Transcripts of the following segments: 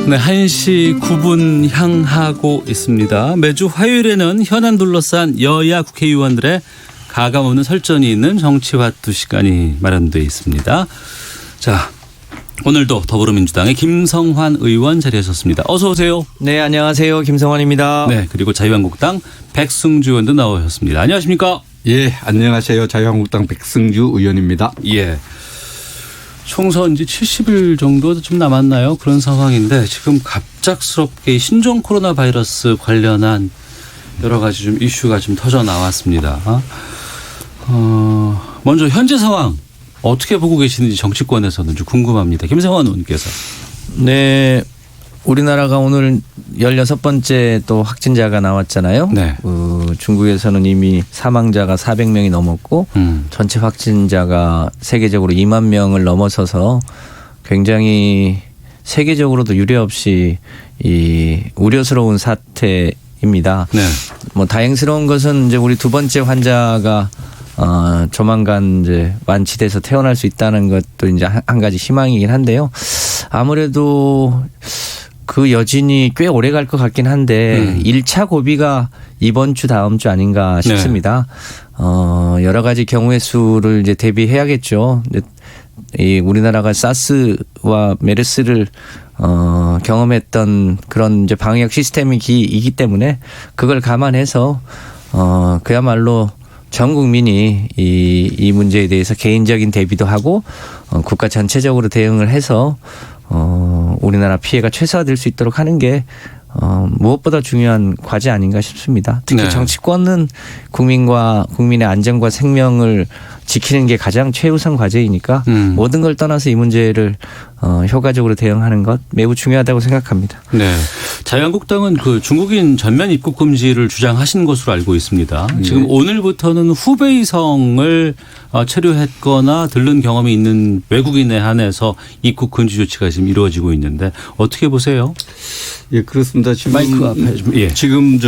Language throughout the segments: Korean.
네, 1시 9분 향하고 있습니다. 매주 화요일에는 현안 둘러싼 여야 국회의원들의 가감없는 설전이 있는 정치화투 시간이 마련되어 있습니다. 자, 오늘도 더불어민주당의 김성환 의원 자리하셨습니다. 어서 오세요. 네, 안녕하세요. 김성환입니다. 네, 그리고 자유한국당 백승주 의원도 나오셨습니다. 안녕하십니까? 예, 안녕하세요. 자유한국당 백승주 의원입니다. 예. 총선 이제 70일 정도 좀 남았나요? 그런 상황인데 지금 갑작스럽게 신종 코로나 바이러스 관련한 여러 가지 좀 이슈가 좀 터져 나왔습니다. 먼저 현재 상황 어떻게 보고 계시는지 정치권에서는 좀 궁금합니다. 김성환 의원께서. 네, 우리나라가 오늘 16번째 또 확진자가 나왔잖아요. 네. 중국에서는 이미 사망자가 400명이 넘었고 전체 확진자가 세계적으로 2만 명을 넘어서서 굉장히 세계적으로도 유례없이 이 우려스러운 사태입니다. 네. 뭐 다행스러운 것은 이제 우리 두 번째 환자가 조만간 이제 완치돼서 태어날 수 있다는 것도 이제 한 가지 희망이긴 한데요. 아무래도 그 여진이 꽤 오래 갈 것 같긴 한데 1차 고비가 이번 주 다음 주 아닌가 싶습니다. 네. 여러 가지 경우의 수를 이제 대비해야겠죠. 이 우리나라가 사스와 메르스를 경험했던 그런 이제 방역 시스템이기 때문에 그걸 감안해서 그야말로 전 국민이 이 문제에 대해서 개인적인 대비도 하고 국가 전체적으로 대응을 해서 우리나라 피해가 최소화될 수 있도록 하는 게 무엇보다 중요한 과제 아닌가 싶습니다. 특히 네. 정치권은 국민의 안전과 생명을 지키는 게 가장 최우선 과제이니까 모든 걸 떠나서 이 문제를 효과적으로 대응하는 것 매우 중요하다고 생각합니다. 네, 자유한국당은 그 중국인 전면 입국 금지를 주장하신 것으로 알고 있습니다. 지금 오늘부터는 후베이성을 체류했거나 들른 경험이 있는 외국인에 한해서 입국 금지 조치가 지금 이루어지고 있는데 어떻게 보세요? 예, 그렇습니다. 지금 마이크 앞에 좀, 예. 지금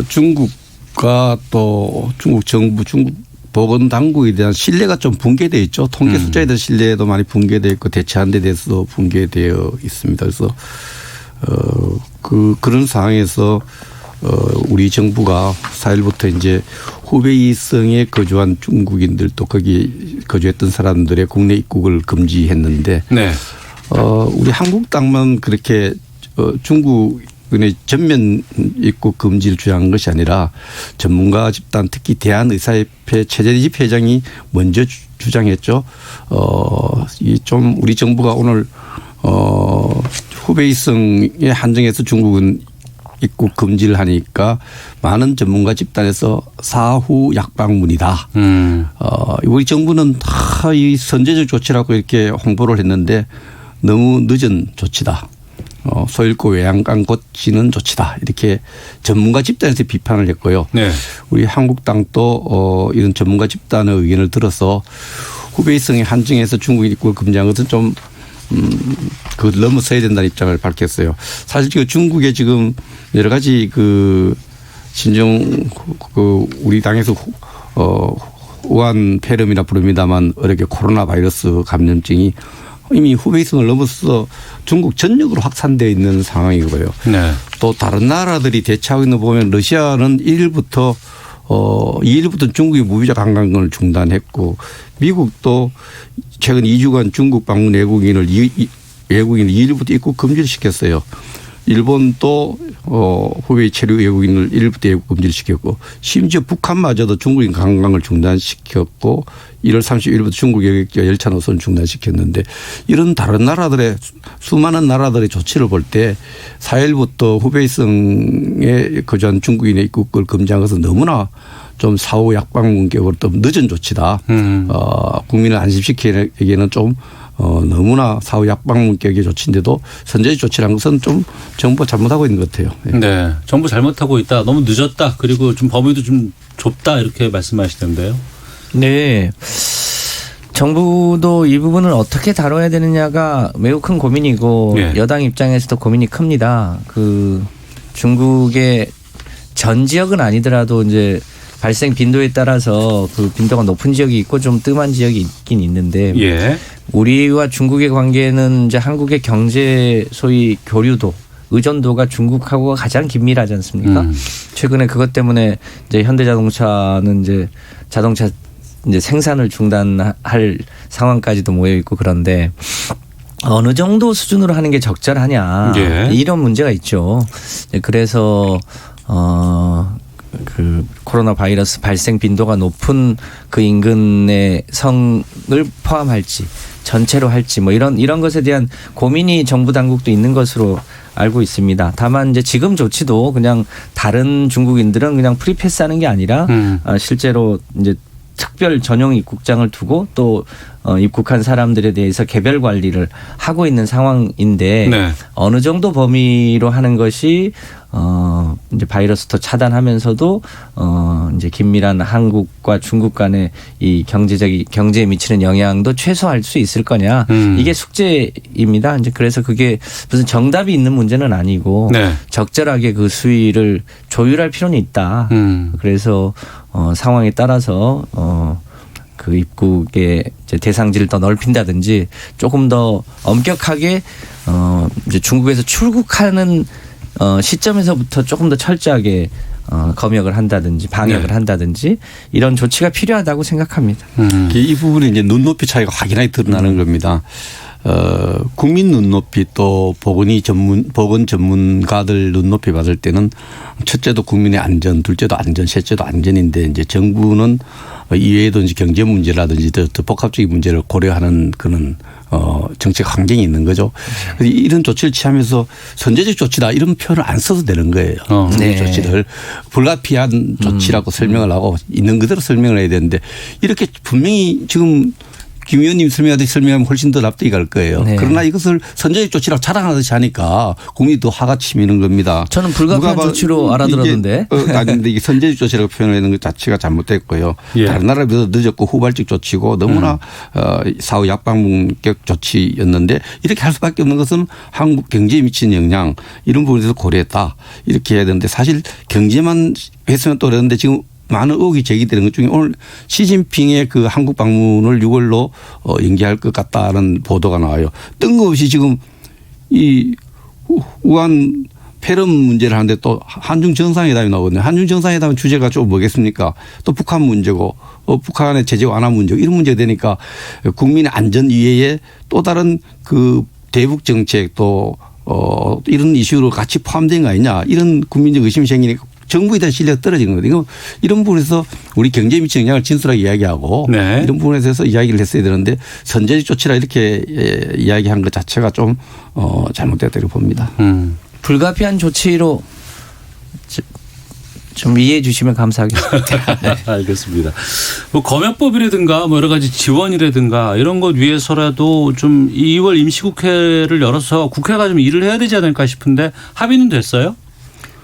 중국과 또 중국 정부, 중국 보건 당국에 대한 신뢰가 좀 붕괴되어 있죠. 통계 숫자에 대한 신뢰도 많이 붕괴되어 있고 대처하는 데 대해서도 붕괴되어 있습니다. 그래서 그런 상황에서 우리 정부가 4일부터 이제 후베이성에 거주한 중국인들 또 거기 거주했던 사람들의 국내 입국을 금지했는데 네. 우리 한국당만 그렇게 중국인의 전면 입국 금지를 주장한 것이 아니라 전문가 집단 특히 대한의사협회 최재집 회장이 먼저 주장했죠. 좀 우리 정부가 오늘 후베이성에 한정해서 중국은 입국 금지를 하니까 많은 전문가 집단에서 사후 약방문이다. 우리 정부는 다 이 선제적 조치라고 이렇게 홍보를 했는데 너무 늦은 조치다. 소잃고 외양간 고치는 조치다. 이렇게 전문가 집단에서 비판을 했고요. 네. 우리 한국당도 이런 전문가 집단의 의견을 들어서 후베이성에 한정해서 중국 입국을 금지한 것은 좀 그걸 넘어서야 된다는 입장을 밝혔어요. 사실 중국에 지금 여러 가지 우리 당에서 우한 폐렴이라 부릅니다만 어렵게 코로나 바이러스 감염증이 이미 후베이성을 넘어서 중국 전역으로 확산되어 있는 상황이고요. 네. 또 다른 나라들이 대처하고 있는 거 보면 러시아는 2일부터 중국의 무비자 관광을 중단했고 미국도 최근 2주간 중국 방문 외국인을 2일부터 입국 금지를 시켰어요. 일본도 후베이 체류 외국인을 1일부터 입국 금지를 시켰고 심지어 북한마저도 중국인 관광을 중단시켰고 1월 31일부터 중국 열차 노선 중단시켰는데 이런 다른 나라들의 수많은 나라들의 조치를 볼 때 4일부터 후베이성에 거주한 중국인의 입국을 금지한 것은 너무나 좀 사후 약방문격으로 또 늦은 조치다. 국민을 안심시키기에는 좀 너무나 사후 약방문격의 조치인데도 선제적 조치라는 것은 좀 정부가 잘못하고 있는 것 같아요. 네. 네, 정부 잘못하고 있다. 너무 늦었다. 그리고 좀 범위도 좀 좁다. 이렇게 말씀하시던데요. 네. 정부도 이 부분을 어떻게 다뤄야 되느냐가 매우 큰 고민이고 네. 여당 입장에서도 고민이 큽니다. 중국의 전 지역은 아니더라도 이제 발생 빈도에 따라서 그 빈도가 높은 지역이 있고 좀 뜸한 지역이 있긴 있는데 예. 우리와 중국의 관계는 이제 한국의 경제 소위 교류도 의존도가 중국하고 가장 긴밀하지 않습니까? 최근에 그것 때문에 이제 현대자동차는 이제 자동차 이제 생산을 중단할 상황까지도 모여 있고 그런데 어느 정도 수준으로 하는 게 적절하냐 예. 이런 문제가 있죠. 그래서 그 코로나 바이러스 발생 빈도가 높은 그 인근의 성을 포함할지 전체로 할지 뭐 이런 것에 대한 고민이 정부 당국도 있는 것으로 알고 있습니다. 다만 이제 지금 조치도 그냥 다른 중국인들은 그냥 프리패스하는 게 아니라 실제로 이제 특별 전용 입국장을 두고 또 입국한 사람들에 대해서 개별 관리를 하고 있는 상황인데 네. 어느 정도 범위로 하는 것이 이제 바이러스도 차단하면서도 이제 긴밀한 한국과 중국 간의 이 경제에 미치는 영향도 최소화할 수 있을 거냐 이게 숙제입니다. 이제 그래서 그게 무슨 정답이 있는 문제는 아니고 네. 적절하게 그 수위를 조율할 필요는 있다. 그래서 상황에 따라서 그 입국의 이제 대상지를 더 넓힌다든지 조금 더 엄격하게 이제 중국에서 출국하는 시점에서부터 조금 더 철저하게 검역을 한다든지 방역을 네. 한다든지 이런 조치가 필요하다고 생각합니다. 이 부분이 이제 눈높이 차이가 확연하게 드러나는 겁니다. 국민 눈높이 또 보건 전문가들 눈높이 봤을 때는 첫째도 국민의 안전, 둘째도 안전, 셋째도 안전인데 이제 정부는 이외에도 이제 경제 문제라든지 더 복합적인 문제를 고려하는 그런 정책 환경이 있는 거죠. 그래서 이런 조치를 취하면서 선제적 조치다 이런 표현을 안 써도 되는 거예요. 네. 조치를 불가피한 조치라고 설명을 하고 있는 그대로 설명을 해야 되는데 이렇게 분명히 지금 김 의원님 설명하듯이 설명하면 훨씬 더 납득이 갈 거예요. 네. 그러나 이것을 선제적 조치라고 자랑하듯이 하니까 국민이 더 화가 치미는 겁니다. 저는 불가피한 조치로 알아들었는데. 아닌데 이게 선제적 조치라고 표현하는 것 자체가 잘못됐고요. 예. 다른 나라에 비해서 늦었고 후발적 조치고 너무나 사후 약방문격 조치였는데 이렇게 할 수밖에 없는 것은 한국 경제에 미치는 영향 이런 부분에 대해서 고려했다. 이렇게 해야 되는데 사실 경제만 했으면 또 그러는데 지금 많은 의혹이 제기되는 것 중에 오늘 시진핑의 그 한국 방문을 6월로 연기할 것 같다는 보도가 나와요. 뜬금없이 지금 이 우한 폐렴 문제를 하는데 또 한중 정상회담이 나오거든요. 한중 정상회담 주제가 좀 뭐겠습니까? 또 북한 문제고 북한의 제재 완화 문제고 이런 문제가 되니까 국민의 안전 이외에 또 다른 그 대북 정책 또 이런 이슈로 같이 포함된 거 아니냐 이런 국민적 의심이 생기니까 정부에 대한 신뢰가 떨어지는 거거든요. 이런 부분에서 우리 경제에 미치는 영향을 진솔하게 이야기하고 네. 이런 부분에 대해서 이야기를 했어야 되는데 선제적 조치라 이렇게 이야기한 것 자체가 좀 잘못됐다고 봅니다. 불가피한 조치로 좀 이해해 주시면 감사하겠습니다. 네. 알겠습니다. 뭐 검역법이라든가 뭐 여러 가지 지원이라든가 이런 것 위해서라도 좀 2월 임시국회를 열어서 국회가 좀 일을 해야 되지 않을까 싶은데 합의는 됐어요?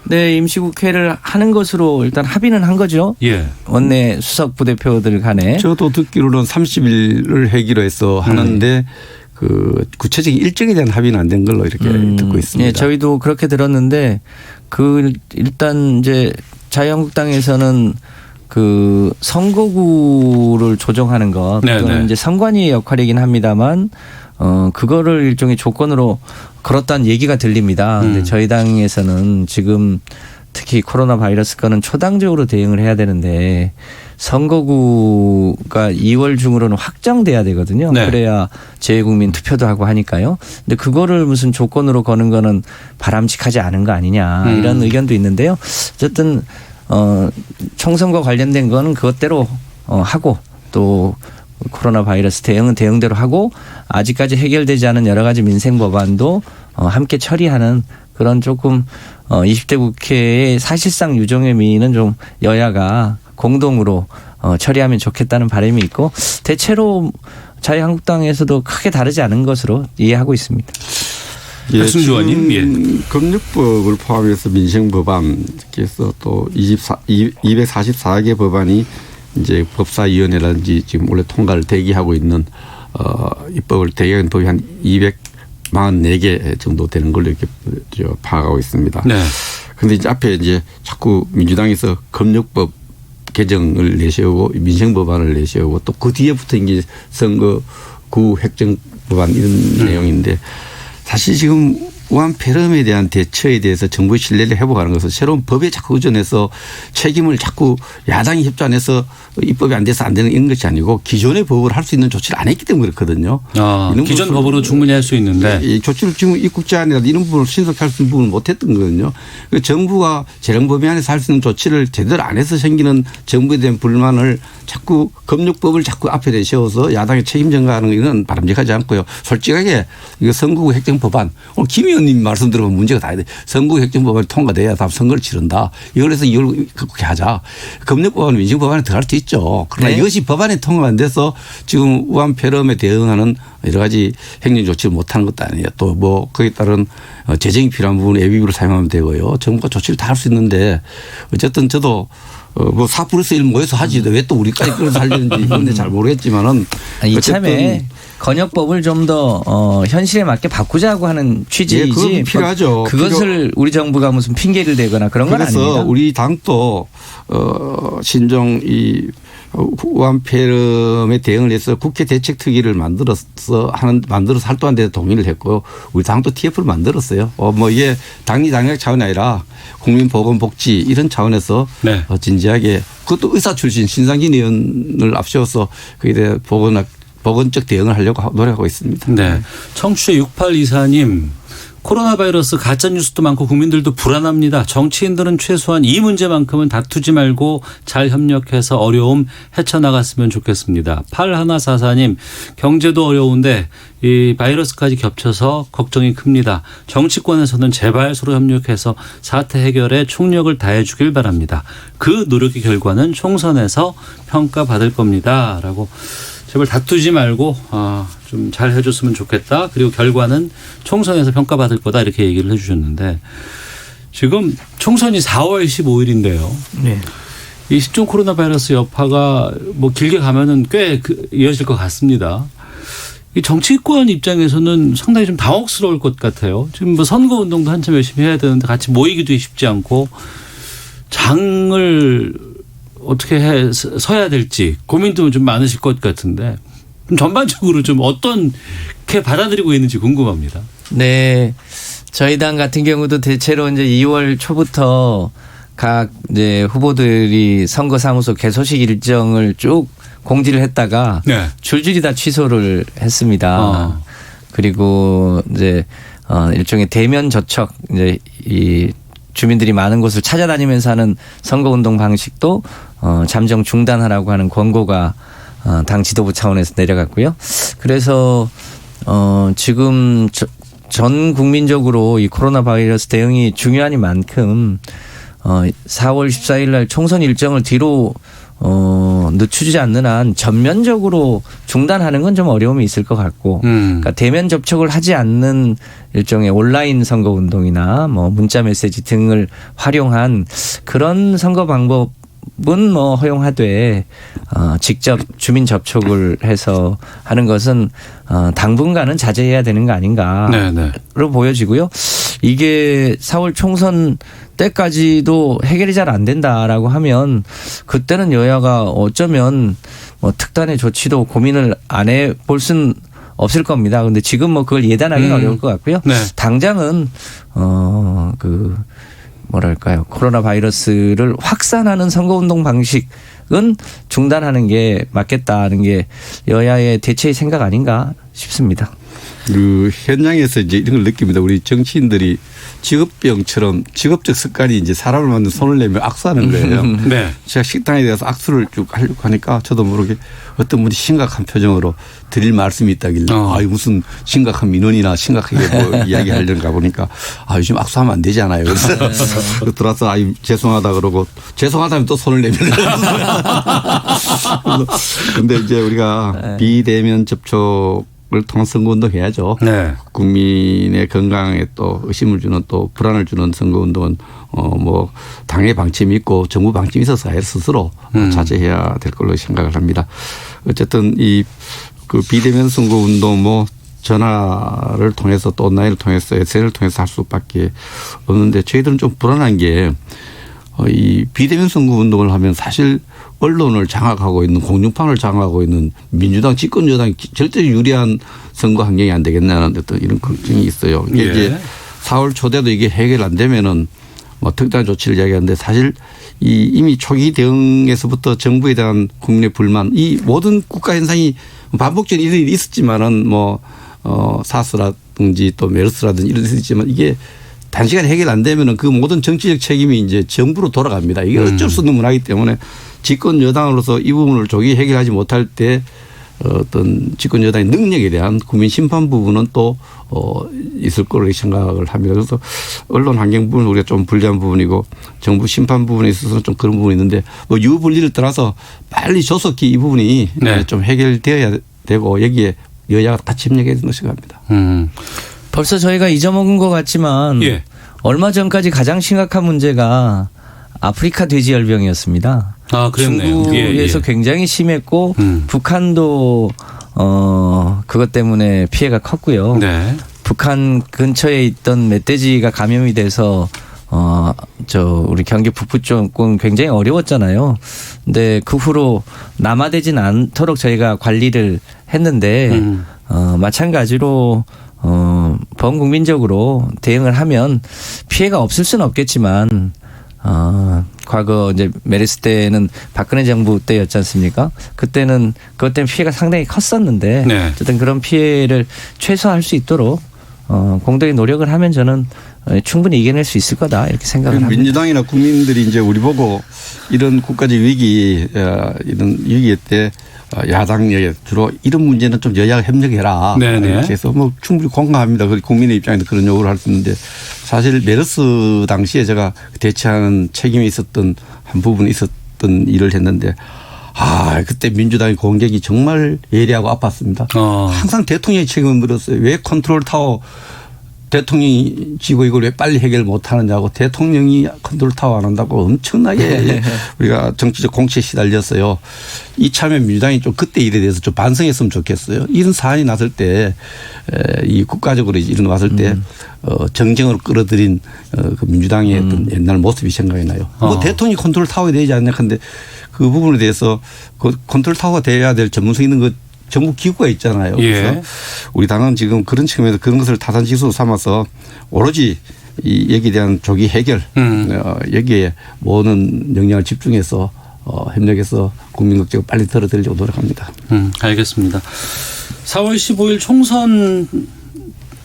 네, 임시국회를 하는 것으로 일단 합의는 한 거죠. 예. 원내 수석 부대표들 간에. 저도 듣기로는 30일을 하기로 해서 하는데 그 구체적인 일정에 대한 합의는 안 된 걸로 이렇게 듣고 있습니다. 네, 저희도 그렇게 들었는데 그 일단 이제 자유한국당에서는 그 선거구를 조정하는 것 또는 이제 선관위의 역할이긴 합니다만 그거를 일종의 조건으로 걸었다는 얘기가 들립니다. 근데 저희 당에서는 지금 특히 코로나 바이러스 건은 초당적으로 대응을 해야 되는데 선거구가 2월 중으로는 확정돼야 되거든요. 네. 그래야 재외국민 투표도 하고 하니까요. 근데 그거를 무슨 조건으로 거는 거는 바람직하지 않은 거 아니냐 이런 의견도 있는데요. 어쨌든 총선과 관련된 거는 그것대로 하고 또 코로나 바이러스 대응은 대응대로 하고 아직까지 해결되지 않은 여러 가지 민생 법안도 함께 처리하는 그런 조금 20대 국회의 사실상 유종의 미는 좀 여야가 공동으로 처리하면 좋겠다는 바람이 있고 대체로 자유한국당에서도 크게 다르지 않은 것으로 이해하고 있습니다. 예, 백승주 의원님. 예. 검역법을 포함해서 민생법안 그래서 또 244개 법안이 이제 법사위원회라든지 지금 원래 통과를 대기하고 있는 입법을 대기하는 법이 한 244개 정도 되는 걸로 이렇게 파악하고 있습니다. 네. 그런데 이제 앞에 이제 자꾸 민주당에서 검역법 개정을 내세우고 민생 법안을 내세우고 또 그 뒤에 붙은 게 선거구 획정 법안 이런 내용인데 사실 지금 우한 폐렴에 대한 대처에 대해서 정부의 신뢰를 회복하는 것은 새로운 법에 자꾸 의존해서 책임을 자꾸 야당이 협조 안 해서 입법이 안 돼서 안 되는 이런 것이 아니고 기존의 법을 할 수 있는 조치를 안 했기 때문에 그렇거든요. 기존 법으로 충분히 할 수 있는데. 이 조치를 지금 입국 제한이라도 이런 부분을 신속히 할 수 있는 부분을 못 했던 거거든요. 정부가 재정법위 안에서 할 수 있는 조치를 제대로 안 해서 생기는 정부에 대한 불만을 자꾸 검역법을 자꾸 앞에 내세워서 야당의 책임 전가하는 이건 바람직하지 않고요. 솔직하게 이거 선거구 획정 법안 오늘 김 의원님 말씀 들어보면 문제가 다 있는데 선거구 획정 법안이 통과돼야 다음 선거를 치른다. 이걸 해서 이걸 그렇게 하자. 검역법안은 민생법안에 들어갈 수 있죠. 그러나 네. 이것이 법안에 통과가 안 돼서 지금 우한 폐렴에 대응하는 여러 가지 행정 조치를 못하는 것도 아니에요. 또 뭐 거기에 따른 재정이 필요한 부분은 예비비를 사용하면 되고요. 정부가 조치를 다 할 수 있는데 어쨌든 저도 뭐 4+1 모여서 하지 왜 또 우리까지 끌어서 하려는지 이건 잘 모르겠지만은 이참에 건역법을 좀 더 현실에 맞게 바꾸자고 하는 취지이지. 그건 필요하죠. 그것을 우리 정부가 무슨 핑계를 대거나 그런 건 아닙니다. 그래서 우리 당도 신종 이 우한 폐렴에 대응을 해서 국회 대책특위를 만들어서 활동하는 데 동의를 했고요. 우리 당도 TF를 만들었어요. 뭐 이게 당리 당략 차원이 아니라 국민보건복지 이런 차원에서 네. 진지하게 그것도 의사 출신 신상진 의원을 앞세워서 거기에 대해 보건적 대응을 하려고 노력하고 있습니다. 네. 청취자 6824님. 코로나 바이러스 가짜뉴스도 많고 국민들도 불안합니다. 정치인들은 최소한 이 문제만큼은 다투지 말고 잘 협력해서 어려움 헤쳐나갔으면 좋겠습니다. 8144님 경제도 어려운데 이 바이러스까지 겹쳐서 걱정이 큽니다. 정치권에서는 제발 서로 협력해서 사태 해결에 총력을 다해 주길 바랍니다. 그 노력의 결과는 총선에서 평가받을 겁니다. 라고 제발 다투지 말고 좀 잘 해줬으면 좋겠다. 그리고 결과는 총선에서 평가받을 거다 이렇게 얘기를 해 주셨는데 지금 총선이 4월 15일인데요. 네. 이 신종 코로나 바이러스 여파가 뭐 길게 가면은 꽤 이어질 것 같습니다. 이 정치권 입장에서는 상당히 좀 당혹스러울 것 같아요. 지금 뭐 선거운동도 한참 열심히 해야 되는데 같이 모이기도 쉽지 않고 장을 어떻게 서야 될지 고민도 좀 많으실 것 같은데 좀 전반적으로 좀 어떻게 받아들이고 있는지 궁금합니다. 네. 저희 당 같은 경우도 대체로 이제 2월 초부터 각 이제 후보들이 선거사무소 개소식 일정을 쭉 공지를 했다가 네. 줄줄이 다 취소를 했습니다. 그리고 이제 일종의 대면 저척 이제 이 주민들이 많은 곳을 찾아다니면서 하는 선거운동 방식도 잠정 중단하라고 하는 권고가 당 지도부 차원에서 내려갔고요. 그래서 지금 전 국민적으로 이 코로나 바이러스 대응이 중요한 만큼 4월 14일 날 총선 일정을 뒤로 늦추지 않는 한 전면적으로 중단하는 건 좀 어려움이 있을 것 같고 그러니까 대면 접촉을 하지 않는 일종의 온라인 선거 운동이나 뭐 문자 메시지 등을 활용한 그런 선거 방법은 뭐 허용하되 직접 주민 접촉을 해서 하는 것은 당분간은 자제해야 되는 거 아닌가로 보여지고요. 이게 4월 총선 때까지도 해결이 잘 안 된다라고 하면 그때는 여야가 어쩌면 뭐 특단의 조치도 고민을 안 해볼 수는 없을 겁니다. 그런데 지금 뭐 그걸 예단하기는 어려울 것 같고요. 네. 당장은 뭐랄까요. 코로나 바이러스를 확산하는 선거운동 방식은 중단하는 게 맞겠다는 게 여야의 대체의 생각 아닌가 싶습니다. 그 현장에서 이제 이런 걸 느낍니다. 우리 정치인들이 직업병처럼 직업적 습관이 이제 사람을 만든 손을 내며 악수하는 거예요. 네. 제가 식당에 대해서 악수를 쭉 하려고 하니까 저도 모르게 어떤 분이 심각한 표정으로 드릴 말씀이 있다길래 무슨 심각한 민원이나 심각하게 뭐 이야기하려는가 보니까 요즘 악수하면 안 되잖아요. 그래서 들어와서 죄송하다 그러고 죄송하다면 또 손을 내밀는 그런데 이제 우리가 비대면 접촉 을 통한 선거운동 해야죠. 네. 국민의 건강에 또 의심을 주는 또 불안을 주는 선거운동은 뭐 당의 방침이 있고 정부 방침이 있어서 스스로 자제해야 될 걸로 생각을 합니다. 어쨌든 이 그 비대면 선거운동 뭐 전화를 통해서 또 온라인을 통해서 SNS를 통해서 할 수밖에 없는데 저희들은 좀 불안한 게 이 비대면 선거 운동을 하면 사실 언론을 장악하고 있는 공중파를 장악하고 있는 민주당 집권 여당이 절대 유리한 선거 환경이 안 되겠냐는 어떤 이런 걱정이 있어요. 이게 예. 이제 4월 초대도 이게 해결 안 되면은 뭐 특단 조치를 이야기하는데 사실 이미 초기 대응에서부터 정부에 대한 국민의 불만 이 모든 국가 현상이 반복적인 일이 있었지만은 뭐 사스라든지 또 메르스라든지 이런 게 있지만 이게 단시간에 해결 안 되면은 그 모든 정치적 책임이 이제 정부로 돌아갑니다. 이게 어쩔 수 없는 문화이기 때문에 집권 여당으로서 이 부분을 조기 해결하지 못할 때 어떤 집권 여당의 능력에 대한 국민 심판 부분은 또 있을 거로 생각을 합니다. 그래서 언론 환경 부분은 우리가 좀 불리한 부분이고 정부 심판 부분에 있어서는 좀 그런 부분이 있는데 뭐 유불리를 떠나서 빨리 조속히 이 부분이 네. 좀 해결되어야 되고 여기에 여야가 같이 협력해야 된다고 생각합니다. 벌써 저희가 잊어먹은 것 같지만 예. 얼마 전까지 가장 심각한 문제가 아프리카 돼지열병이었습니다. 아, 그랬네요. 중국에서 예, 예. 굉장히 심했고 북한도 그것 때문에 피해가 컸고요. 네. 북한 근처에 있던 멧돼지가 감염이 돼서 우리 경기 북부 쪽은 굉장히 어려웠잖아요. 근데 그 후로 남하되진 않도록 저희가 관리를 했는데 마찬가지로 범국민적으로 대응을 하면 피해가 없을 수는 없겠지만 과거 이제 메르스 때는 박근혜 정부 때였지 않습니까? 그때는 그것 때문에 피해가 상당히 컸었는데 네. 어쨌든 그런 피해를 최소화할 수 있도록 공동의 노력을 하면 저는 충분히 이겨낼 수 있을 거다 이렇게 생각을 합니다. 민주당이나 국민들이 이제 우리 보고 이런 국가적 위기 이런 위기 때 야당에 주로 이런 문제는 좀 여야가 협력해라. 네네. 이렇게 해서 뭐 충분히 공감합니다. 국민의 입장에서 그런 요구를 할 수 있는데 사실 메르스 당시에 제가 대처하는 책임이 있었던 한 부분이 있었던 일을 했는데 그때 민주당의 공격이 정말 예리하고 아팠습니다. 항상 대통령이 책임을 물었어요. 왜 컨트롤 타워 대통령이 지고 이걸 왜 빨리 해결 못 하느냐고 대통령이 컨트롤 타워 안 한다고 엄청나게 우리가 정치적 공치에 시달렸어요. 이참에 민주당이 좀 그때 일에 대해서 좀 반성했으면 좋겠어요. 이런 사안이 났을 때 이 국가적으로 일어났을 때 정쟁으로 끌어들인 그 민주당의 어떤 옛날 모습이 생각이 나요. 뭐 대통령이 컨트롤 타워에 되지 않냐 근데 그 부분에 대해서 그 컨트롤 타워가 돼야 될 전문성 있는 것 정부 기구가 있잖아요. 그래서 예. 우리 우리 당은 지금 그런 측면에서 그런 것을 타산지수로 삼아서 오로지 이 여기에 대한 조기 해결 여기에 모든 역량을 집중해서 협력해서 국민 걱정을 빨리 덜어드리려고 노력합니다. 알겠습니다. 4월 15일 총선에는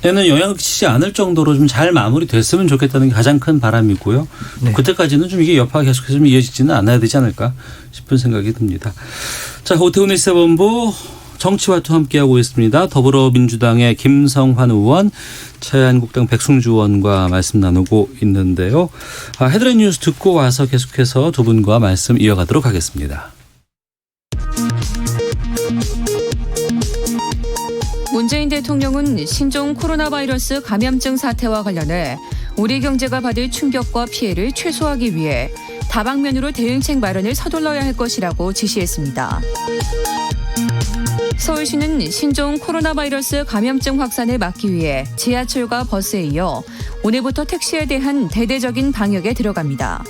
영향을 끼치지 않을 정도로 좀 잘 마무리됐으면 좋겠다는 게 가장 큰 바람이고요. 네. 그때까지는 좀 이게 여파가 계속해서 좀 이어지지는 않아야 되지 않을까 싶은 생각이 듭니다. 자, 오태훈의 시사본부 정치와투 함께하고 있습니다. 더불어민주당의 김성환 의원, 자유한국당 백승주 의원과 말씀 나누고 있는데요. 헤드라인 뉴스 듣고 와서 계속해서 두 분과 말씀 이어가도록 하겠습니다. 문재인 대통령은 신종 코로나 바이러스 감염증 사태와 관련해 우리 경제가 받을 충격과 피해를 최소화하기 위해 다방면으로 대응책 마련을 서둘러야 할 것이라고 지시했습니다. 서울시는 신종 코로나 바이러스 감염증 확산을 막기 위해 지하철과 버스에 이어 오늘부터 택시에 대한 대대적인 방역에 들어갑니다.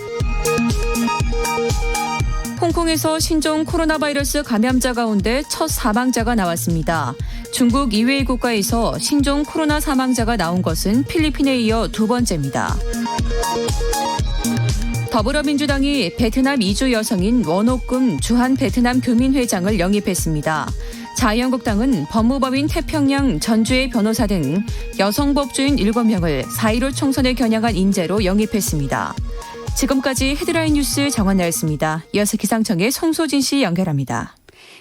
홍콩에서 신종 코로나 바이러스 감염자 가운데 첫 사망자가 나왔습니다. 중국 이외의 국가에서 신종 코로나 사망자가 나온 것은 필리핀에 이어 두 번째입니다. 더불어민주당이 베트남 이주 여성인 원옥금 주한 베트남 교민회장을 영입했습니다. 자유한국당은 법무법인 태평양 전주의 변호사 등 여성 법조인 7명을 4.15 총선을 겨냥한 인재로 영입했습니다. 지금까지 헤드라인 뉴스 정한나였습니다. 이어서 기상청의 송소진 씨 연결합니다.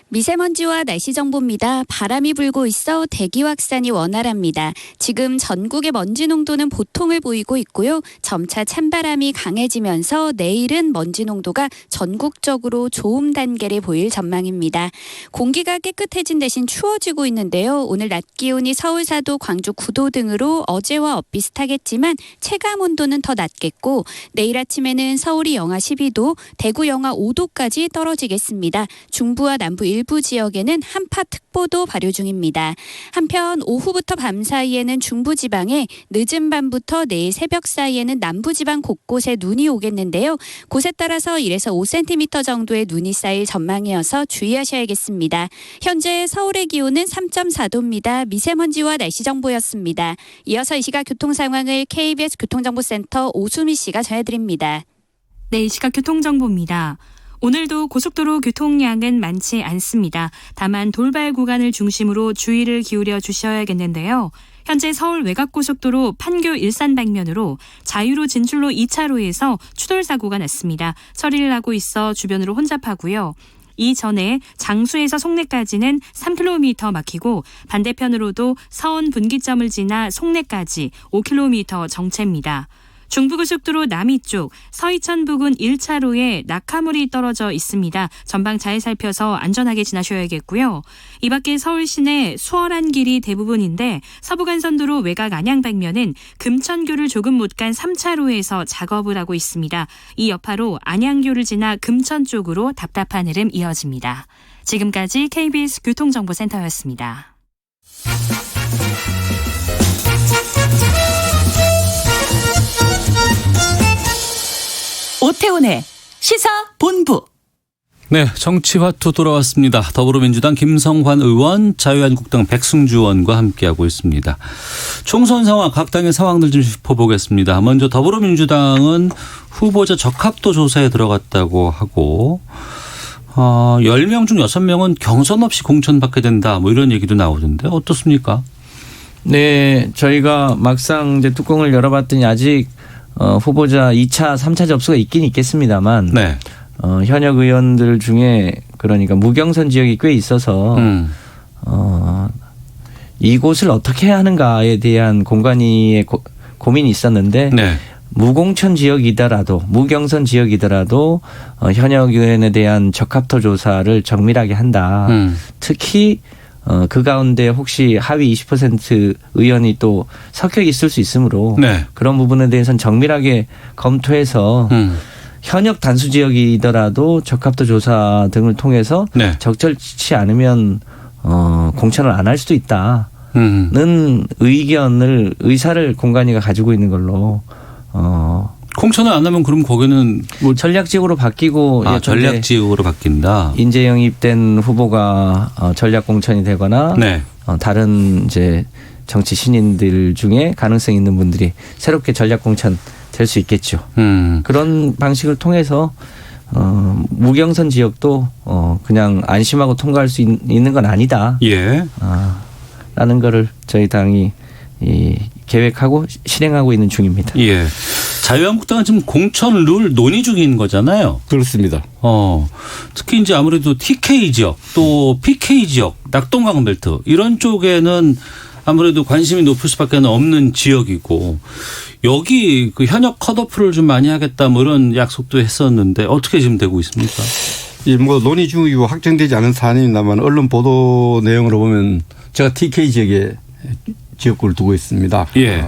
미세먼지와 날씨 정보입니다. 바람이 불고 있어 대기 확산이 원활합니다. 지금 전국의 먼지 농도는 보통을 보이고 있고요. 점차 찬바람이 강해지면서 내일은 먼지 농도가 전국적으로 좋음 단계를 보일 전망입니다. 공기가 깨끗해진 대신 추워지고 있는데요. 오늘 낮 기온이 서울 4도, 광주 9도 등으로 어제와 엇비슷하겠지만 체감 온도는 더 낮겠고 내일 아침에는 서울이 영하 12도, 대구 영하 5도까지 떨어지겠습니다. 중부와 남부 일부 일부 지역에는 한파특보도 발효 중입니다. 한편 오후부터 밤 사이에는 중부지방에 늦은 밤부터 내일 새벽 사이에는 남부지방 곳곳에 눈이 오겠는데요. 곳에 따라서 1에서 5cm 정도의 눈이 쌓일 전망이어서 주의하셔야겠습니다. 현재 서울의 기온은 3.4도입니다. 미세먼지와 날씨 정보였습니다. 이어서 이 시각 교통 상황을 KBS 교통정보센터 오수미 씨가 전해드립니다. 네, 이 시각 교통정보입니다. 오늘도 고속도로 교통량은 많지 않습니다. 다만 돌발 구간을 중심으로 주의를 기울여 주셔야겠는데요. 현재 서울 외곽고속도로 판교 일산 방면으로 자유로 진출로 2차로에서 추돌 사고가 났습니다. 처리를 하고 있어 주변으로 혼잡하고요. 이전에 장수에서 송내까지는 3km 막히고 반대편으로도 서원 분기점을 지나 송내까지 5km 정체입니다. 중부고속도로 남이 쪽 서이천 부근 1차로에 낙하물이 떨어져 있습니다. 전방 잘 살펴서 안전하게 지나셔야겠고요. 이 밖에 서울 시내 수월한 길이 대부분인데 서부간선도로 외곽 안양 방면은 금천교를 조금 못 간 3차로에서 작업을 하고 있습니다. 이 여파로 안양교를 지나 금천 쪽으로 답답한 흐름 이어집니다. 지금까지 KBS 교통정보센터였습니다. 오태훈의 시사본부. 네, 정치화투 돌아왔습니다. 더불어민주당 김성환 의원, 자유한국당 백승주 의원과 함께하고 있습니다. 총선 상황, 각 당의 상황들 좀 짚어보겠습니다. 먼저 더불어민주당은 후보자 적합도 조사에 들어갔다고 하고 10명 중 6명은 경선 없이 공천받게 된다, 뭐 이런 얘기도 나오던데 어떻습니까? 네, 저희가 막상 이제 뚜껑을 열어봤더니 아직 후보자 2차, 3차 접수가 있긴 있겠습니다만 네. 현역 의원들 중에 그러니까 무경선 지역이 꽤 있어서 이곳을 어떻게 해야 하는가에 대한 공관위의 고민이 있었는데 네. 무공천 지역이더라도 무경선 지역이더라도 현역 의원에 대한 적합도 조사를 정밀하게 한다. 특히 그 가운데 혹시 하위 20% 의원이 또 섞여 있을 수 있으므로 네. 그런 부분에 대해서는 정밀하게 검토해서 현역 단수 지역이더라도 적합도 조사 등을 통해서 네. 적절치 않으면 공천을 안 할 수도 있다는 의사를 공관위가 가지고 있는 걸로 공천을 안 하면 그럼 거기는 뭐 전략지역으로 바뀌고 전략지역으로 바뀐다. 인재 영입된 후보가 전략 공천이 되거나 네. 다른 이제 정치 신인들 중에 가능성 있는 분들이 새롭게 전략 공천 될 수 있겠죠. 그런 방식을 통해서 무경선 지역도 그냥 안심하고 통과할 수 있는 건 아니다. 예. 라는 거를 저희 당이 계획하고 실행하고 있는 중입니다. 예. 자유한국당은 지금 공천 룰 논의 중인 거잖아요. 그렇습니다. 특히 이제 아무래도 TK 지역 또 PK 지역, 낙동강 벨트 이런 쪽에는 아무래도 관심이 높을 수밖에 없는 지역이고 여기 그 현역 컷오프를 좀 많이 하겠다 뭐 이런 약속도 했었는데 어떻게 지금 되고 있습니까? 뭐 논의 중이고 확정되지 않은 사안입니다만 언론 보도 내용으로 보면 제가 TK 지역에 지역구를 두고 있습니다. 예.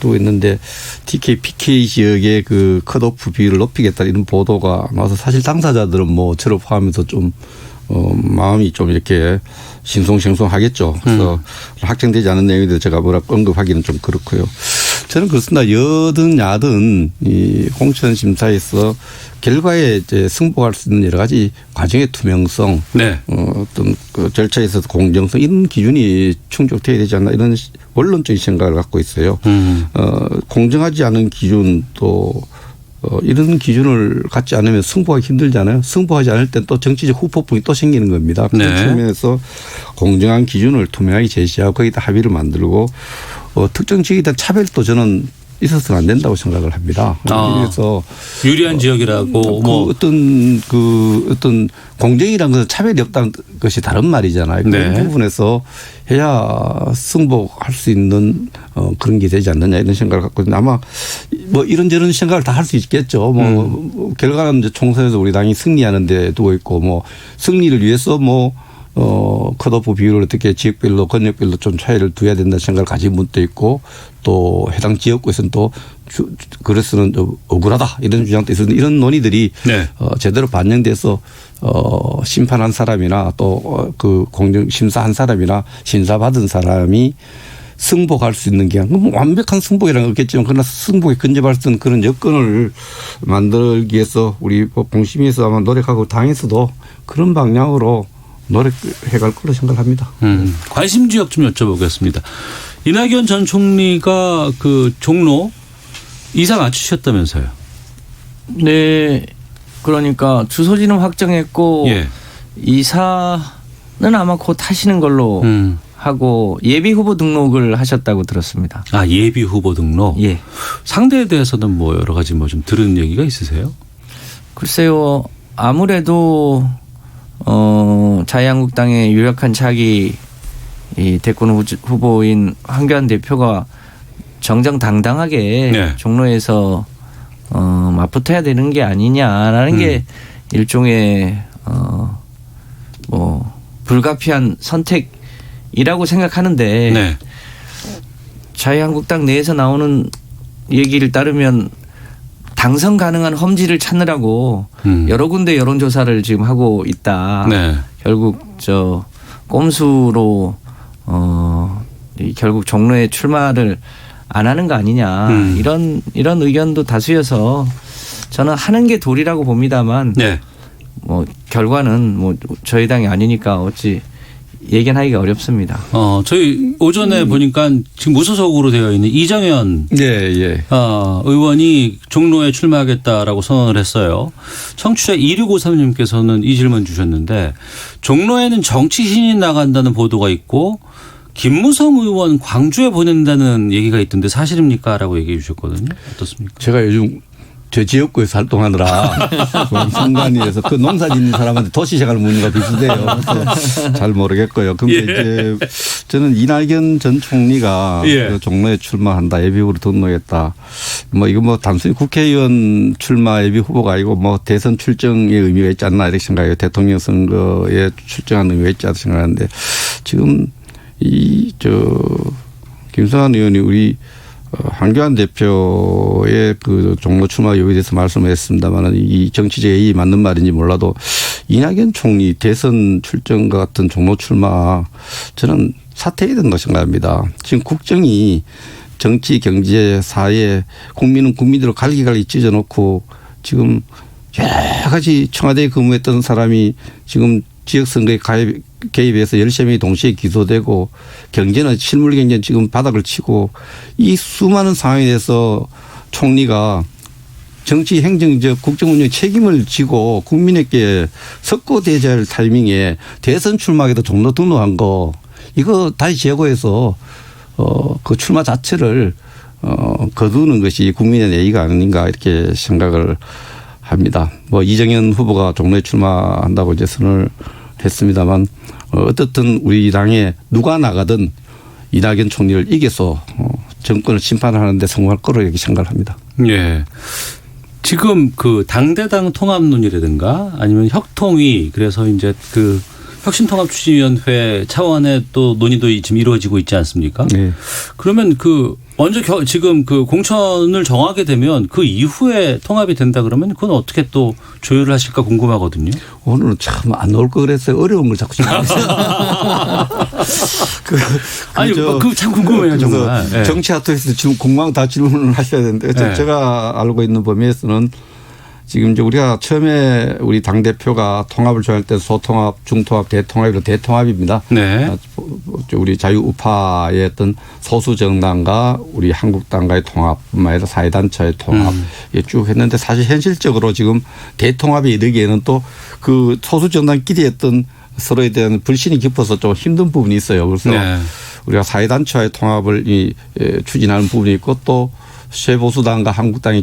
두고 있는데 TK, PK 지역의 그 컷오프 비율을 높이겠다 이런 보도가 나와서 사실 당사자들은 뭐 저를 포함해서 좀 마음이 좀 이렇게 싱숭생숭하겠죠. 그래서 확정되지 않은 내용인데 제가 뭐라고 언급하기는 좀 그렇고요. 저는 그렇습니다. 여든 야든 이 공천 심사에서 결과에 이제 승복할 수 있는 여러 가지 과정의 투명성, 네. 어떤 그 절차에 있어서 공정성 이런 기준이 충족돼야 되지 않나 이런 원론적인 생각을 갖고 있어요. 공정하지 않은 기준 또 이런 기준을 갖지 않으면 승부하기 힘들잖아요. 승부하지 않을 땐 또 정치적 후폭풍이 또 생기는 겁니다. 그런 네. 측면에서 공정한 기준을 투명하게 제시하고 거기다 합의를 만들고 특정 지역에 대한 차별도 저는 있어서는 안 된다고 생각을 합니다. 그래서 유리한 지역이라고 뭐 어떤 공정이라는 것은 차별이 없다는 것이 다른 말이잖아요. 그런 네. 부분에서 해야 승복할 수 있는 그런 게 되지 않느냐 이런 생각을 갖고 있는데 아마 뭐 이런저런 생각을 다 할 수 있겠죠. 뭐 결과는 이제 총선에서 우리 당이 승리하는 데 두고 있고 뭐 승리를 위해서 뭐 컷오프 비율을 어떻게 지역별로 권역별로 좀 차이를 둬야 된다는 생각을 가진 분도 있고 또 해당 지역구에서는 또 그래서는 좀 억울하다 이런 주장도 있었는데 이런 논의들이 네. 제대로 반영돼서 심판한 사람이나 또 그 공정 심사한 사람이나 심사받은 사람이 승복할 수 있는 게 완벽한 승복이라는 건 없겠지만 그러나 승복에 근접할 수 있는 그런 여건을 만들기 위해서 우리 공심위에서 아마 노력하고 당에서도 그런 방향으로 노력해갈 걸로 생각합니다. 관심 지역 좀 여쭤보겠습니다. 이낙연 전 총리가 그 종로 이사 맞추셨다면서요? 네. 그러니까 주소지는 확정했고 예. 이사는 아마 곧 하시는 걸로 하고 예비 후보 등록을 하셨다고 들었습니다. 아, 예비 후보 등록. 예. 상대에 대해서는 뭐 여러 가지 뭐 좀 들은 얘기가 있으세요? 글쎄요. 아무래도 자유한국당의 유력한 차기 이 대권 후보인 황교안 대표가 정정당당하게 네. 종로에서 맞붙어야 되는 게 아니냐라는 게 일종의 뭐 불가피한 선택이라고 생각하는데 네. 자유한국당 내에서 나오는 얘기를 따르면 당선 가능한 험지를 찾느라고 여러 군데 여론조사를 지금 하고 있다. 네. 결국 저 꼼수로 결국 종로에 출마를 안 하는 거 아니냐 이런 의견도 다수여서 저는 하는 게 도리라고 봅니다만 네. 뭐 결과는 뭐 저희 당이 아니니까 어찌 예견하기가 어렵습니다. 저희 오전에 보니까 지금 무소속으로 되어 있는 이정현 예. 의원이 종로에 출마하겠다라고 선언을 했어요. 청취자 2653님께서는 이 질문 주셨는데 종로에는 정치 신이 나간다는 보도가 있고 김무성 의원 광주에 보낸다는 얘기가 있던데 사실입니까? 라고 얘기해 주셨거든요. 어떻습니까? 제가 요즘 저 지역구에서 활동하느라 상관위에서 그 농사 짓는 사람한테 도시생활 묻는 거 비슷해요. 그래서 잘 모르겠고요. 근데 이제 저는 이낙연 전 총리가 그 종로에 출마한다, 예비후보로 등록했다. 뭐 이거 뭐 단순히 국회의원 출마 예비 후보가 아니고 뭐 대선 출정의 의미가 있지 않나 이렇게 생각해요. 대통령 선거에 출정하는 의미가 있지 않나 생각하는데 지금 김성환 의원이 우리 황교안 대표의 그 종로 출마 여부에 대해서 말씀을 했습니다만 이 정치적 예의 맞는 말인지 몰라도 이낙연 총리 대선 출정과 같은 종로 출마 저는 사퇴해야 된다고 생각합니다. 지금 국정이 정치, 경제, 사회 국민은 국민대로 갈기갈기 찢어놓고 지금 여러 가지 청와대에 근무했던 사람이 지금 지역선거에 개입해서 13명이 동시에 기소되고 경제는 실물 경제는 지금 바닥을 치고 이 수많은 상황에 대해서 총리가 정치 행정적 국정운영 책임을 지고 국민에게 석고대죄할 타이밍에 대선 출마하기도 종로 등록한 거 이거 다시 제고해서 그 출마 자체를 거두는 것이 국민의 예의가 아닌가 이렇게 생각을 합니다. 뭐 이정현 후보가 종로에 출마한다고 이제 선언을 했습니다만 어떻든 우리 당에 누가 나가든 이낙연 총리를 이겨서 정권을 심판하는 데 성공할 거로 이렇게 생각을 합니다. 예. 지금 그 당대당 통합론이라든가 아니면 혁통위 그래서 이제 그 혁신통합추진위원회 차원의 또 논의도 지금 이루어지고 있지 않습니까? 네. 그러면 그 먼저 지금 그 공천을 정하게 되면 그 이후에 통합이 된다 그러면 그건 어떻게 또 조율을 하실까 궁금하거든요. 오늘은 참 안 나올 거 그랬어요. 어려운 걸 자꾸 생각했어요. 아니, 그 참 궁금해요 정말. 네. 정치학도에서 지금 공방 다 질문을 하셔야 되는데 네. 제가 알고 있는 범위에서는 지금 이제 우리가 처음에 우리 당대표가 통합을 정할 때 소통합, 중통합, 대통합으로 대통합입니다. 네. 우리 자유우파의 어떤 소수 정당과 우리 한국당과의 통합뿐만 아니라 사회단체의 통합 쭉 했는데 사실 현실적으로 지금 대통합에 이르기에는 또 그 소수 정당끼리 했던 서로에 대한 불신이 깊어서 좀 힘든 부분이 있어요. 그래서 네. 우리가 사회단체와의 통합을 추진하는 부분이 있고 또 쇄보수당과 한국당이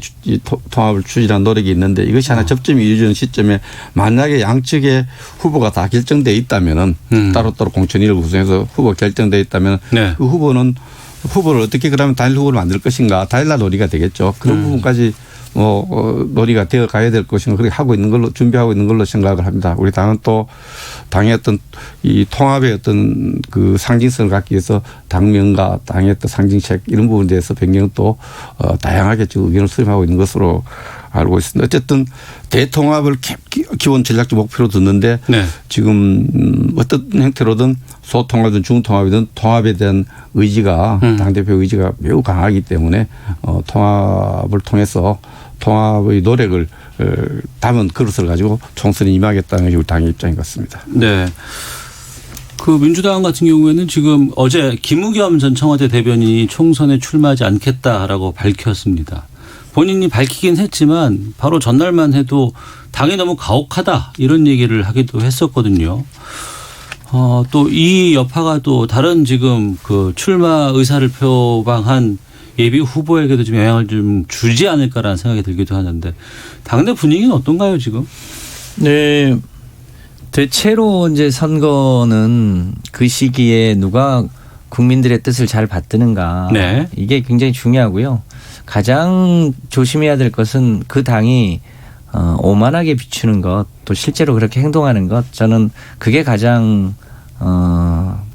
통합을 추진한 노력이 있는데 이것이 하나 접점이 이루어지는 시점에 만약에 양측의 후보가 다 결정되어 있다면은 따로따로 공천위를 구성해서 후보 결정되어 있다면 네. 그 후보를 어떻게 그러면 단일 후보를 만들 것인가 단일화 논의가 되겠죠. 그런 부분까지 논의가 되어 가야 될 것인가 그렇게 하고 있는 걸로 준비하고 있는 걸로 생각을 합니다. 우리 당은 또 당의 어떤 이 통합의 어떤 그 상징성을 갖기 위해서 당명과 당의 어떤 상징책 이런 부분에 대해서 변경은 또 다양하게 지금 의견을 수렴하고 있는 것으로 알고 있습니다. 어쨌든 대통합을 기본 전략적 목표로 뒀는데 네. 지금 어떤 형태로든 소통합이든 중통합이든 통합에 대한 의지가 당대표 의지가 매우 강하기 때문에 통합을 통해서 통합의 노력을 담은 그릇을 가지고 총선에 임하겠다는 게 우리 당의 입장인 것 같습니다. 네. 그 민주당 같은 경우에는 지금 어제 김우겸 전 청와대 대변인이 총선에 출마하지 않겠다라고 밝혔습니다. 본인이 밝히긴 했지만 바로 전날만 해도 당이 너무 가혹하다 이런 얘기를 하기도 했었거든요. 또 이 여파가 또 다른 지금 그 출마 의사를 표방한 예비 후보에게도 좀 영향을 좀 주지 않을까라는 생각이 들기도 하는데 당내 분위기는 어떤가요 지금? 네. 대체로 이제 선거는 그 시기에 누가 국민들의 뜻을 잘 받드는가. 네. 이게 굉장히 중요하고요. 가장 조심해야 될 것은 그 당이 오만하게 비추는 것, 또 실제로 그렇게 행동하는 것, 저는 그게 가장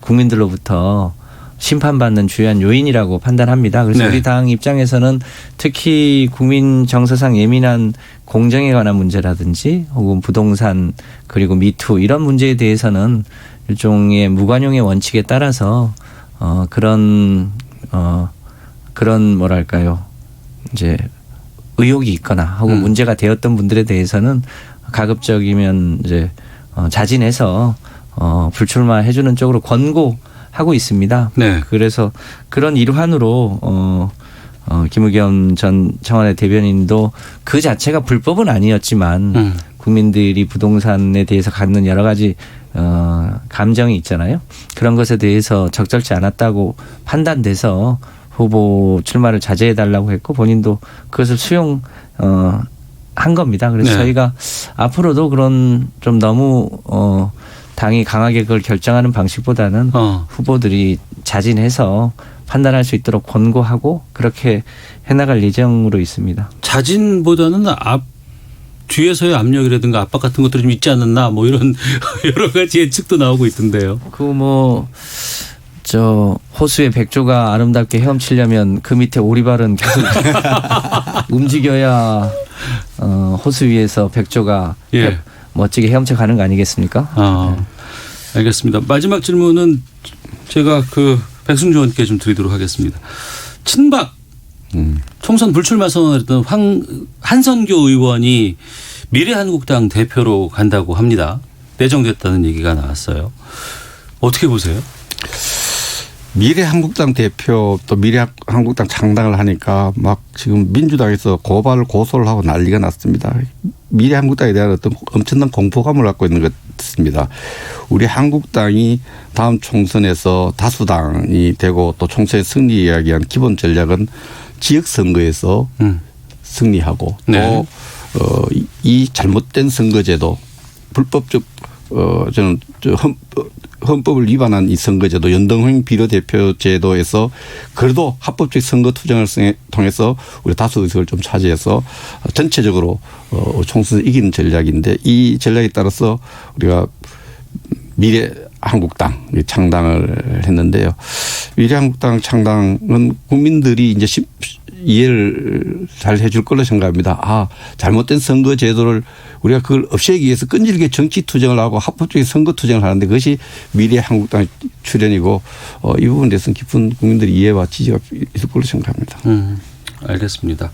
국민들로부터 심판받는 주요한 요인이라고 판단합니다. 그래서 네. 우리 당 입장에서는 특히 국민 정서상 예민한 공정에 관한 문제라든지 혹은 부동산 그리고 미투 이런 문제에 대해서는 일종의 무관용의 원칙에 따라서 그런 뭐랄까요. 이제 의혹이 있거나 혹은 문제가 되었던 분들에 대해서는 가급적이면 이제 자진해서 불출마해 주는 쪽으로 권고하고 있습니다. 네. 그래서 그런 일환으로 김우겸 전 청와대 대변인도 그 자체가 불법은 아니었지만 국민들이 부동산에 대해서 갖는 여러 가지 감정이 있잖아요. 그런 것에 대해서 적절치 않았다고 판단돼서 후보 출마를 자제해달라고 했고 본인도 그것을 수용한 겁니다. 그래서 네. 저희가 앞으로도 그런 좀 너무 당이 강하게 그걸 결정하는 방식보다는 후보들이 자진해서 판단할 수 있도록 권고하고 그렇게 해나갈 예정으로 있습니다. 자진보다는 뒤에서의 압력이라든가 압박 같은 것들이 좀 있지 않았나 뭐 이런 여러 가지 예측도 나오고 있던데요. 호수의 백조가 아름답게 헤엄치려면 그 밑에 오리발은 계속 움직여야 호수 위에서 백조가 예. 멋지게 헤엄쳐 가는 거 아니겠습니까? 네. 알겠습니다. 마지막 질문은 제가 백승주 의원께 좀 드리도록 하겠습니다. 친박 총선 불출마 선언을 했던 한선교 의원이 미래한국당 대표로 간다고 합니다. 내정됐다는 얘기가 나왔어요. 어떻게 보세요? 미래한국당 대표 또 미래한국당 창당을 하니까 막 지금 민주당에서 고소를 하고 난리가 났습니다. 미래한국당에 대한 어떤 엄청난 공포감을 갖고 있는 것 같습니다. 우리 한국당이 다음 총선에서 다수당이 되고 또 총선에 승리하기 위한 기본 전략은 지역선거에서 승리하고 네. 또 이 잘못된 선거제도 불법적 저는 헌법을 위반한 이 선거제도 연동형 비례대표제도에서 그래도 합법적 선거 투쟁을 통해서 우리 다수 의석을 좀 차지해서 전체적으로 총선을 이기는 전략인데 이 전략에 따라서 우리가 미래한국당 창당을 했는데요. 미래한국당 창당은 국민들이 이제 이해를 잘 해줄 걸로 생각합니다. 잘못된 선거 제도를 우리가 그걸 없애기 위해서 끈질기게 정치 투쟁을 하고 합법적인 선거 투쟁을 하는데 그것이 미래한국당 출연이고 이 부분에 대해서는 깊은 국민들의 이해와 지지가 있을 걸로 생각합니다. 알겠습니다.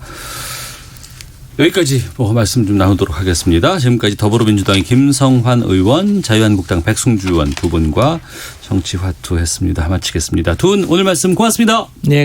여기까지 말씀 좀 나누도록 하겠습니다. 지금까지 더불어민주당의 김성환 의원, 자유한국당 백승주 의원 두 분과 정치화투했습니다. 마치겠습니다. 두 분 오늘 말씀 고맙습니다. 네.